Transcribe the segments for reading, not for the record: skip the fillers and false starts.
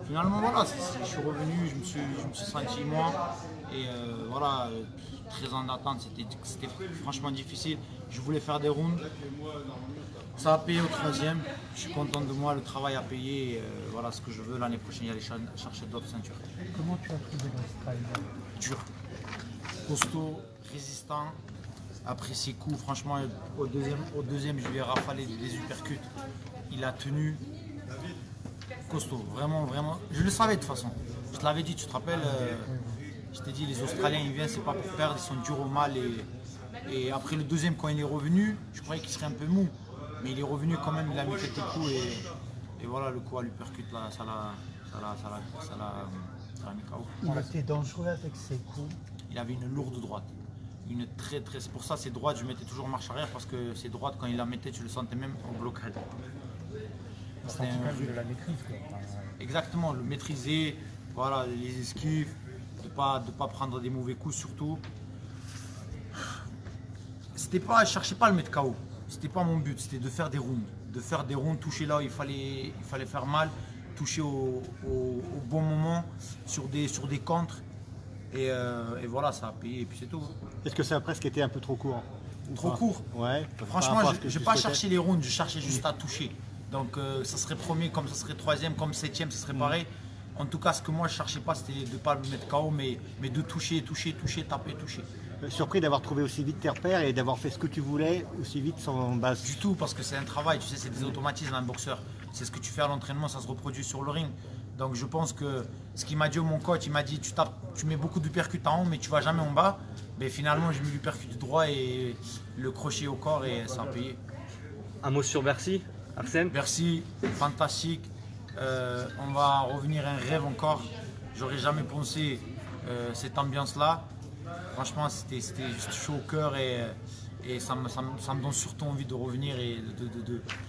Finalement, voilà, je suis revenu, je me suis senti moi. Et voilà, très en attente, c'était franchement difficile. Je voulais faire des rounds. Ça a payé au troisième. Je suis content de moi, le travail a payé. Et, voilà ce que je veux l'année prochaine, y aller chercher d'autres ceintures. Comment tu as trouvé le style? Dur, costaud, résistant. Après ses coups, franchement, au deuxième, je lui ai rafalé des uppercuts. Il a tenu. Costaud, vraiment, vraiment. Je le savais de toute façon. Je te l'avais dit, tu te rappelles, je t'ai dit, les Australiens, ils viennent, c'est pas pour perdre, ils sont durs au mal. Et après le deuxième, quand il est revenu, je croyais qu'il serait un peu mou. Mais il est revenu quand même, il a mis quelques coups et voilà, le coup à l'uppercut, là, ça l'a mis KO. Il était dangereux avec ses coups. Il avait une lourde droite. C'est pour ça, ces droites, je mettais toujours marche arrière parce que ces droites, quand il la mettait, tu le sentais même en blocade. C'était de la maîtrise, quoi. Exactement, le maîtriser, voilà, les esquives, de pas prendre des mauvais coups surtout. Je cherchais pas à le mettre KO. C'était pas mon but, c'était de faire des rounds. De faire des rounds, toucher là où il fallait faire mal, toucher au bon moment, sur des contres. Et voilà, ça a payé et puis c'est tout. Est-ce que ça a presque été un peu trop court? Trop court. Ouais. Franchement, je n'ai pas cherché les rounds, je cherchais juste à toucher. Donc ça serait premier, comme ça serait troisième, comme septième, ça serait pareil. En tout cas, ce que moi je cherchais pas, c'était de ne pas le mettre KO, mais de toucher, taper, toucher. Surpris d'avoir trouvé aussi vite tes repères et d'avoir fait ce que tu voulais aussi vite sans base. Du tout, parce que c'est un travail, tu sais, c'est des automatismes un boxeur. C'est ce que tu fais à l'entraînement, ça se reproduit sur le ring. Donc je pense que ce qu'il m'a dit mon coach, il m'a dit tu mets beaucoup de percutes en haut, mais tu vas jamais en bas. Mais finalement, j'ai mis le percute droit et le crochet au corps et ça a payé. Un mot sur Bercy, Arsène? Bercy, fantastique. On va revenir à un rêve encore. J'aurais jamais pensé cette ambiance-là. Franchement, c'était juste chaud au cœur et ça me donne surtout envie de revenir et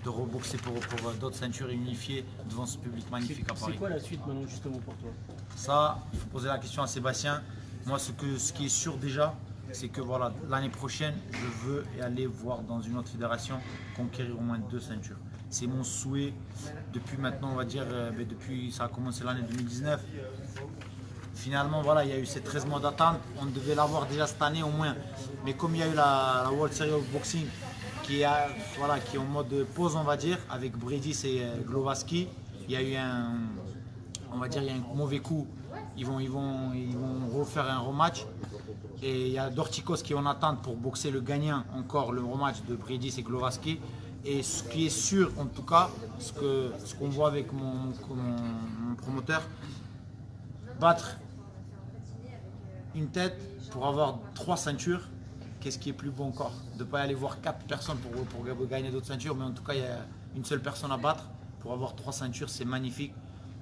de reboxer pour d'autres ceintures et unifiées devant ce public magnifique à Paris. C'est quoi la suite maintenant justement pour toi? Ça, il faut poser la question à Sébastien. Moi, ce qui est sûr déjà, c'est que voilà, l'année prochaine, je veux aller voir dans une autre fédération conquérir au moins 2 ceintures. C'est mon souhait depuis maintenant, on va dire, depuis ça a commencé l'année 2019. Finalement, voilà, il y a eu ces 13 mois d'attente. On devait l'avoir déjà cette année au moins. Mais comme il y a eu la World Series of Boxing qui est en mode pause, on va dire, avec Bredis et Glovaski, il y a eu un mauvais coup. Ils vont refaire un rematch. Et il y a Dorticos qui est en attente pour boxer le gagnant, encore le rematch de Bredis et Glovaski. Et ce qui est sûr, en tout cas, ce qu'on voit avec mon promoteur, battre une tête pour avoir 3 ceintures, qu'est-ce qui est plus bon encore? De ne pas aller voir 4 personnes pour gagner d'autres ceintures, mais en tout cas, il y a une seule personne à battre. Pour avoir 3 ceintures, c'est magnifique.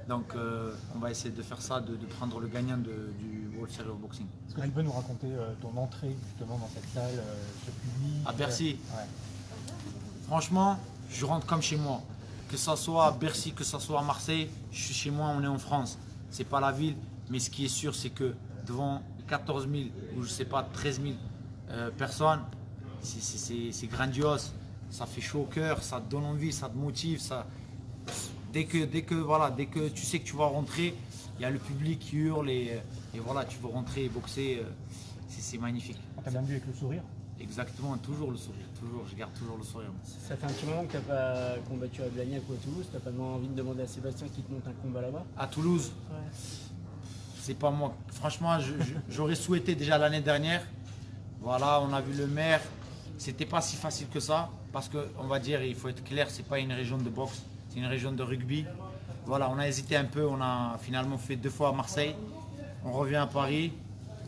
Donc, on va essayer de faire ça, de prendre le gagnant du World Series of Boxing. Est-ce que tu peux nous raconter ton entrée justement dans cette salle, ce public? À Bercy. Ouais. Franchement, je rentre comme chez moi. Que ça soit à Bercy, que ça soit à Marseille, je suis chez moi, on est en France. C'est pas la ville, mais ce qui est sûr, c'est que devant 14 000 ou je sais pas 13 000 personnes, c'est grandiose. Ça fait chaud au cœur, ça te donne envie, ça te motive. Dès que tu sais que tu vas rentrer, il y a le public qui hurle et voilà, tu veux rentrer et boxer, c'est magnifique. On t'a bien vu avec le sourire? Exactement, toujours le sourire, je garde toujours le sourire. Ça fait un petit moment que tu n'as pas combattu à Blagnac ou à Toulouse, tu n'as pas envie de demander à Sébastien qui te monte un combat là-bas? À Toulouse, Ouais. c'est pas moi. Franchement, j'aurais souhaité déjà l'année dernière. Voilà, on a vu le maire. C'était pas si facile que ça. Parce qu'on va dire, il faut être clair, c'est pas une région de boxe, c'est une région de rugby. Voilà, on a hésité un peu. On a finalement fait 2 fois à Marseille. On revient à Paris.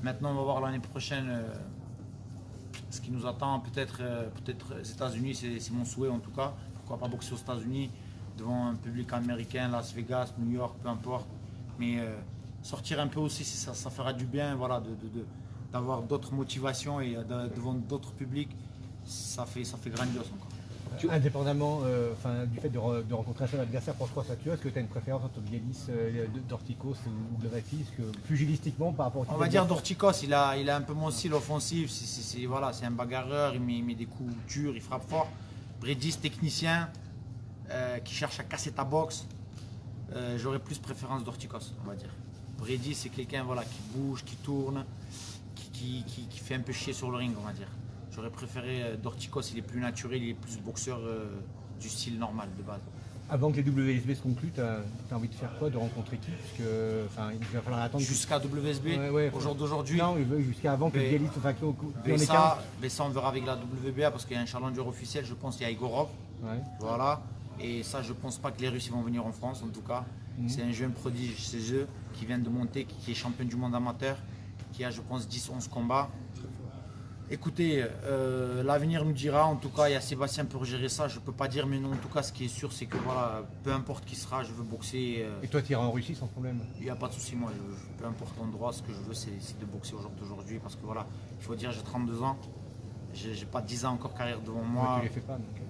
Maintenant, on va voir l'année prochaine ce qui nous attend. Peut-être les États-Unis, c'est mon souhait en tout cas. Pourquoi pas boxer aux États-Unis devant un public américain, Las Vegas, New York, peu importe. Mais sortir un peu aussi, ça fera du bien, voilà, d'avoir d'autres motivations et devant d'autres publics, ça fait grandiose encore. Indépendamment du fait de rencontrer un seul adversaire pour 3 ceintures, est-ce que tu as une préférence entre Bielis, Dorticos ou Glovaski? Est-ce que pugilistiquement par rapport au On va dire Dorticos, il a un peu mon style offensif, c'est un bagarreur, il met des coups durs, il frappe fort. Bredis, technicien, qui cherche à casser ta boxe. j'aurais plus préférence d'Ortikos, on va dire. Brady, c'est quelqu'un voilà, qui bouge, qui tourne, qui fait un peu chier sur le ring, on va dire. J'aurais préféré Dorticos, il est plus naturel, il est plus boxeur du style normal de base. Avant que les WSB se concluent, tu as envie de faire quoi? De rencontrer qui? Parce que, il va falloir attendre. Jusqu'à WSB, Ouais, au jour d'aujourd'hui. Non, jusqu'à avant que Mais- Bialis soit mais ça, on verra avec la WBA parce qu'il y a un challenger officiel, je pense, il y a Igorov. Ouais. Voilà. Et ça, je pense pas que les Russes ils vont venir en France, en tout cas. C'est un jeune prodige chez eux qui vient de monter, qui est champion du monde amateur, qui a, je pense, 10-11 combats. Écoutez, l'avenir nous dira. En tout cas, il y a Sébastien pour gérer ça. Je ne peux pas dire, mais non. En tout cas, ce qui est sûr, c'est que voilà, peu importe qui sera, je veux boxer. Et toi, tu iras en Russie sans problème? Il n'y a pas de souci, moi. Peu importe l'endroit, ce que je veux, c'est de boxer au jour d'aujourd'hui. Parce que voilà, il faut dire, j'ai 32 ans. J'ai pas 10 ans encore carrière devant moi. Tu les fais pas. Donc.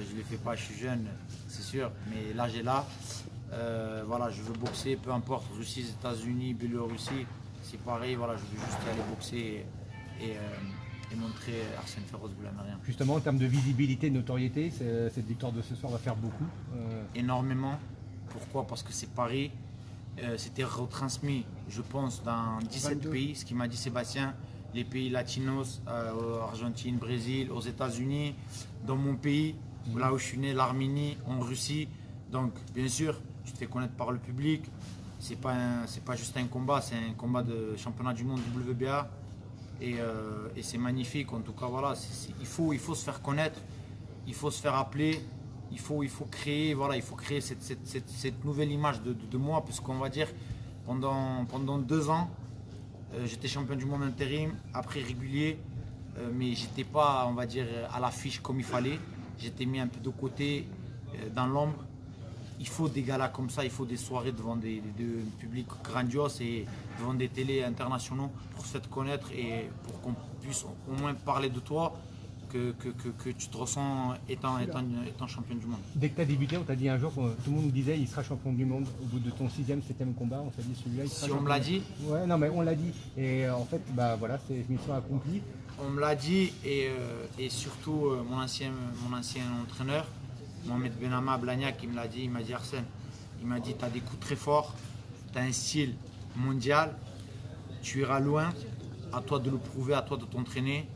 Je ne les fais pas, je suis jeune, c'est sûr. Mais là, j'ai là. Voilà, je veux boxer, peu importe. Russie, États-Unis, Biélorussie, c'est pareil. Voilà, je veux juste aller boxer et montrer Arsène Féroz Boulamérien. Justement, en termes de visibilité, de notoriété, cette victoire de ce soir va faire beaucoup. Énormément. Pourquoi? Parce que c'est Paris. C'était retransmis, je pense, dans 17 pays, ce qu'il m'a dit Sébastien, les pays latinos, Argentine, Brésil, aux États-Unis, dans mon pays, là où je suis né, l'Arménie, en Russie. Donc, bien sûr, tu te fais connaître par le public. C'est pas juste un combat, c'est un combat de championnat du monde WBA. Et c'est magnifique. En tout cas, voilà, il faut se faire connaître, il faut se faire appeler. Il faut créer, voilà, il faut créer cette nouvelle image de moi, puisqu'on va dire pendant 2 ans, j'étais champion du monde intérim, après régulier, mais j'étais pas, on va dire, à l'affiche comme il fallait. J'étais mis un peu de côté, dans l'ombre. Il faut des galas comme ça, il faut des soirées devant des publics grandioses et devant des télés internationaux pour se faire connaître et pour qu'on puisse au moins parler de toi. Que tu te ressens étant champion du monde. Dès que tu as débuté, on t'a dit un jour, tout le monde nous disait il sera champion du monde au bout de ton 6e, 7e combat. On t'a dit celui-là, il sera Si on me l'a dit. Ouais, non, mais on l'a dit. Et en fait, bah voilà, c'est mission accomplie. On me l'a dit et surtout mon ancien entraîneur, Mohamed Benama Blagnac, il me l'a dit, il m'a dit Arsène, il m'a dit tu as des coups très forts, tu as un style mondial, tu iras loin, à toi de le prouver, à toi de t'entraîner.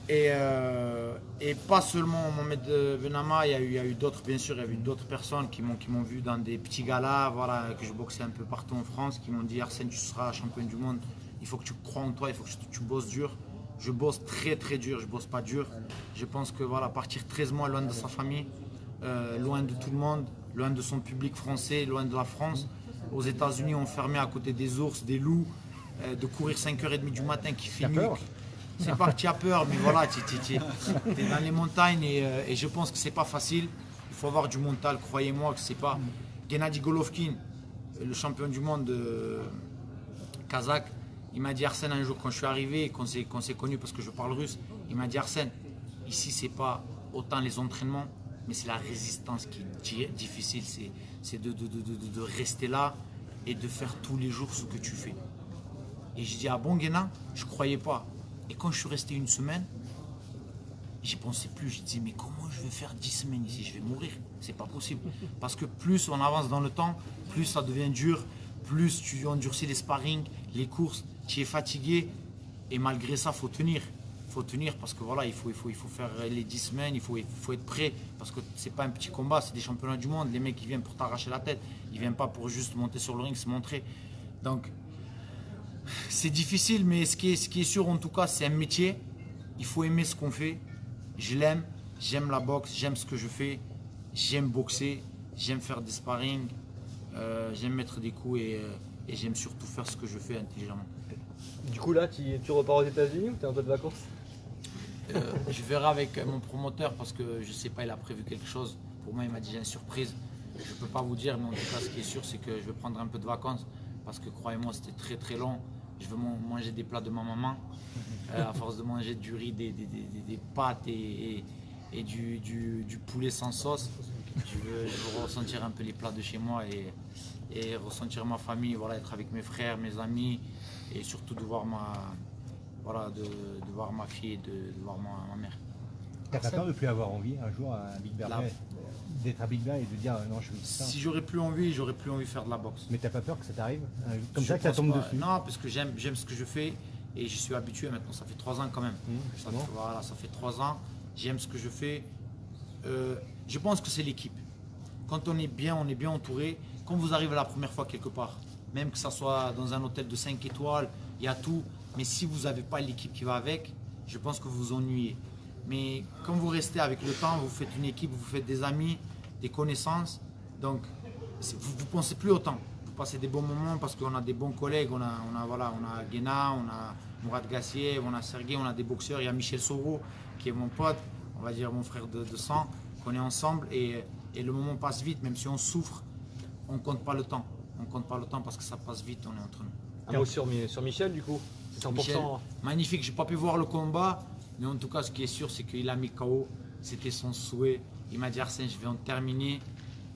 Et pas seulement Mohamed Benama, il y a eu d'autres, bien sûr, il y a eu d'autres personnes qui m'ont vu dans des petits galas, voilà, que je boxais un peu partout en France, qui m'ont dit Arsène, tu seras champion du monde, il faut que tu crois en toi, il faut que tu bosses dur. Je bosse très très dur, je bosse pas dur. Je pense que voilà, partir 13 mois loin de sa famille, loin de tout le monde, loin de son public français, loin de la France, aux États-Unis enfermé à côté des ours, des loups, de courir 5h30 du matin qui fait nuit. C'est pas que tu as peur, mais voilà, tu es dans les montagnes et je pense que c'est pas facile. Il faut avoir du mental, croyez-moi que c'est pas. Gennady Golovkin, le champion du monde kazakh, il m'a dit Arsène un jour quand je suis arrivé et qu'on s'est connu parce que je parle russe, il m'a dit Arsène, ici c'est pas autant les entraînements, mais c'est la résistance qui est difficile, c'est de rester là et de faire tous les jours ce que tu fais. Et j'ai dit ah bon Guéna, je croyais pas. Et quand je suis resté 1 semaine, j'y pensais plus. J'ai dit mais comment je vais faire 10 semaines ici? Je vais mourir. C'est pas possible. Parce que plus on avance dans le temps, plus ça devient dur, plus tu endurcis les sparring, les courses, tu es fatigué. Et malgré ça, faut tenir. Faut tenir parce que voilà, il faut faire les 10 semaines, il faut être prêt. Parce que c'est pas un petit combat, c'est des championnats du monde. Les mecs ils viennent pour t'arracher la tête. Ils viennent pas pour juste monter sur le ring, se montrer. Donc c'est difficile, mais ce qui est sûr en tout cas, c'est un métier. Il faut aimer ce qu'on fait. Je l'aime, j'aime la boxe, j'aime ce que je fais, j'aime boxer, j'aime faire des sparring, j'aime mettre des coups et j'aime surtout faire ce que je fais intelligemment. Du coup là, tu repars aux États-Unis ou tu es un peu de vacances? Je verrai avec mon promoteur parce que je sais pas, il a prévu quelque chose. Pour moi, il m'a dit j'ai une surprise. Je ne peux pas vous dire, mais en tout cas, ce qui est sûr, c'est que je vais prendre un peu de vacances parce que croyez-moi, c'était très très long. Je veux manger des plats de ma maman. À force de manger du riz, des pâtes et du poulet sans sauce, je veux ressentir un peu les plats de chez moi et ressentir ma famille, voilà, être avec mes frères, mes amis et surtout de voir de voir ma fille et de voir ma mère. T'as pas peur de plus avoir envie un jour à Big Bear, d'être à Big Bear et de dire non, je veux ça. Si j'aurais plus envie de faire de la boxe. Mais t'as pas peur que ça t'arrive comme Je ça, que ça pense tombe pas. dessus? Non, parce que j'aime ce que je fais et je suis habitué maintenant. Ça fait 3 ans quand même. Justement. Voilà, ça fait 3 ans. J'aime ce que je fais. Je pense que c'est l'équipe. Quand on est bien entouré. Quand vous arrivez la première fois quelque part, même que ça soit dans un hôtel de 5 étoiles, il y a tout. Mais si vous n'avez pas l'équipe qui va avec, je pense que vous vous ennuyez. Mais quand vous restez avec le temps, vous faites une équipe, vous faites des amis, des connaissances. Donc, vous ne pensez plus autant. Vous passez des bons moments parce qu'on a des bons collègues. On a Guéna, on a Mourad Gassiev, on a Sergei, on a des boxeurs. Il y a Michel Soro qui est mon pote, on va dire mon frère de sang, qu'on est ensemble. Et le moment passe vite, même si on souffre, on ne compte pas le temps. On ne compte pas le temps parce que ça passe vite, on est entre nous. Un mot sur Michel, du coup. C'est 100%. Michel, magnifique, je n'ai pas pu voir le combat, mais en tout cas, ce qui est sûr, c'est qu'il a mis KO. C'était son souhait. Il m'a dit Arsène, je vais en terminer.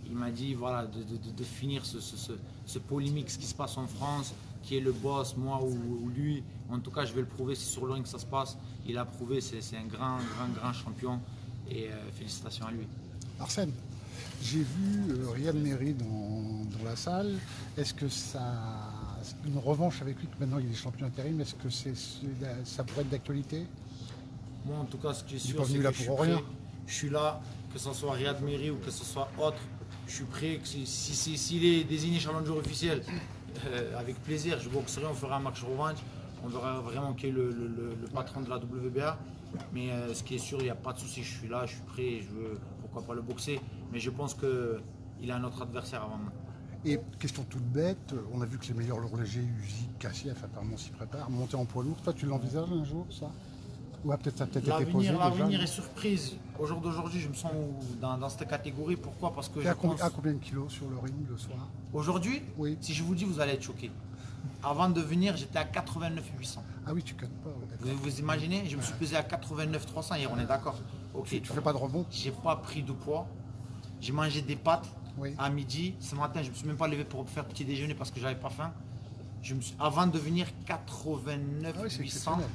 Il m'a dit voilà, de finir ce polémique, ce qui se passe en France, qui est le boss, moi ou lui. En tout cas, je vais le prouver, c'est sur le ring que ça se passe. Il a prouvé, c'est un grand champion. Et félicitations à lui. Arsène, j'ai vu Riyad Mehri dans la salle. Est-ce que ça, une revanche avec lui, que maintenant il est champion intérim, est-ce que ça pourrait être d'actualité? Moi, en tout cas, ce qui est Il est sûr, pas c'est venu que là pour rien. je suis là, que ce soit Riyad Mehri ou que ce soit autre. Je suis prêt. S'il est désigné challenger officiel, avec plaisir, je boxerai, on fera un match revanche. On verra vraiment qui est le patron de la WBA. Mais ce qui est sûr, il n'y a pas de souci, je suis là, je suis prêt, je veux pourquoi pas le boxer. Mais je pense qu'il a un autre adversaire avant moi. Et question toute bête, on a vu que les meilleurs lourds légers, Usyk, Kassiev, apparemment s'y préparent, monter en poids lourd. Toi, tu l'envisages un jour, ça? Ou peut-être ça a peut-être été posé déjà? L'avenir est surprise. Au jour d'aujourd'hui, je me sens dans cette catégorie. Pourquoi? Parce que T'es à combien de kilos sur le ring le soir? Aujourd'hui, Oui. si je vous dis, vous allez être choqués. Avant de venir, j'étais à 89 800. Ah oui, tu cannes pas, ouais, d'accord. Vous imaginez, je me suis pesé à 89 300 hier, on est d'accord? Ok. Tu fais pas de rebond? J'ai pas pris de poids. J'ai mangé des pâtes Oui. à midi. Ce matin, je me suis même pas levé pour faire petit déjeuner parce que j'avais pas faim. Avant de venir, 89 Ah oui, c'est 800. exceptionnel.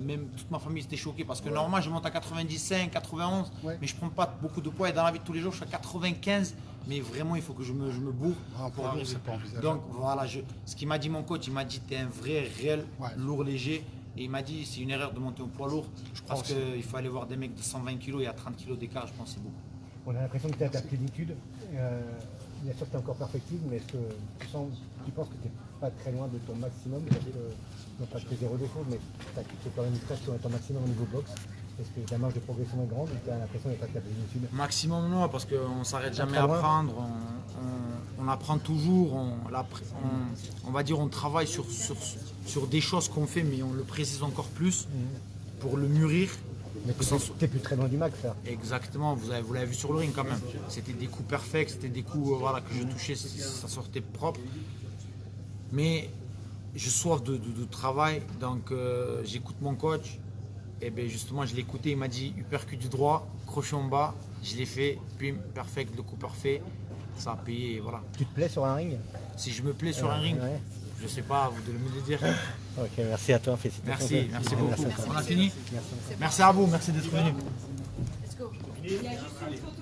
Même toute ma famille était choquée parce que normalement je monte à 95, 91, Ouais. mais je prends pas beaucoup de poids et dans la vie de tous les jours je suis à 95, mais vraiment il faut que je me bourre Ah, pour lourd, arriver. c'est pas envisageable. Donc voilà, ce qu'il m'a dit mon coach, il m'a dit t'es un vrai réel Ouais. lourd léger et il m'a dit c'est une erreur de monter au poids lourd. Je pense aussi. qu'il faut aller voir des mecs de 120 kg, il y a 30 kg d'écart, je pense que c'est beaucoup. On a l'impression que tu es à ta plénitude. Bien sûr que tu es encore perfectible, mais est-ce que tu penses que tu n'es pas très loin de ton maximum? Non pas de tes zéro défaut, mais tu es quand même presque sur ton maximum au niveau boxe. Est-ce que ta marge de progression est grande ou tu as l'impression d'être à ta plénitude? Maximum non, parce qu'on ne s'arrête jamais très à loin. apprendre, on apprend toujours, on va dire on travaille sur des choses qu'on fait, mais on le précise encore plus pour le mûrir. Mais Que ça soit- tu n'es plus très loin du max, là. Exactement, vous l'avez vu sur le ring quand même. C'était des coups parfaits, c'était des coups voilà, que je touchais, ça sortait propre. Mais je soif de travail, donc j'écoute mon coach. Et bien justement, je l'ai écouté, il m'a dit uppercut du droit, crochet en bas, je l'ai fait, puis perfect, le coup parfait, ça a payé et voilà. Tu te plais sur un ring? Si je me plais sur un ring, Ouais. je sais pas, vous devez me le dire. Ok, merci à toi, félicitations. Merci beaucoup. à toi. On a fini? Merci à vous, merci d'être venu. Il y a juste une photo.